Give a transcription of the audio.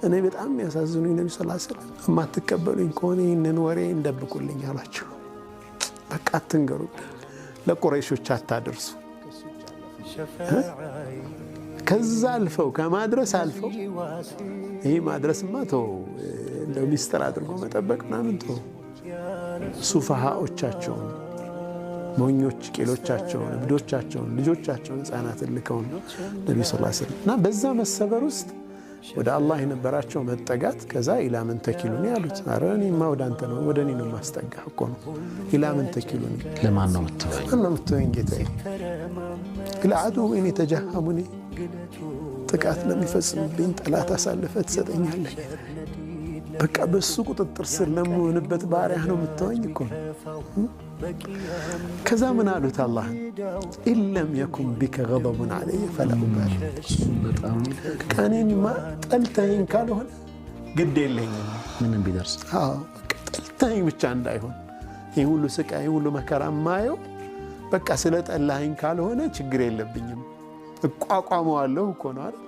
እኔ በጣም ያሳዝኑኝ ነብዩ ሰለላሁ ዐለይሂ ወሰለም የማትቀበሉኝ ከሆነ ይህንን ወሬ እንደብቁልኝ አሏቸው። በቃ አትንገሩብኝ፣ ለቁረይሾች አታደርሱ። ከዛ አልፈው ከማድረስ አልፈው ይህ ማድረስማ ተው እንደው ሚስጥር አድርጎ መጠበቅ ምናምን ተው። ሱፋሃዎቻቸውን፣ ሞኞች ቄሎቻቸውን፣ እብዶቻቸውን፣ ልጆቻቸውን፣ ህፃናትን ልከውን ነብዩ ሰለላሁ ዐለይሂ ወሰለም እና በዛ መሰበር ውስጥ ወደ አላህ የነበራቸው መጠጋት ከዛ ኢላ መን ተኪሉኒ ያሉት። ኧረ እኔማ ወደ አንተ ነው ወደ እኔ ነው ማስጠጋህ እኮ ነው። ኢላ መን ተኪሉኒ ለማን ነው የምትወኝ? ማን ነው የምትወኝ ጌታዬ? ለዐዱዊን የተጀሃሙኒ ጥቃት ለሚፈጽምብኝ ጠላት አሳልፈህ ትሰጠኛለህ። በቃ በሱ ቁጥጥር ስር ለምሆንበት ባሪያህ ነው የምትወኝ እኮ ነው። ከዛ ምን አሉት አላህን ኢለም የኩን ቢከ ገضቡን ዐለየ ፈላ ኡባሊ ከእኔማ ጠልተኸኝ ካልሆነ ግድ የለኝም ምንም ቢደርስ ጠልተኸኝ ብቻ እንዳይሆን ይህ ሁሉ ስቃይ ይህ ሁሉ መከራ ማየው በቃ ስለ ጠላኸኝ ካልሆነ ችግር የለብኝም እቋቋመዋለሁ እኮ ነው አይደል?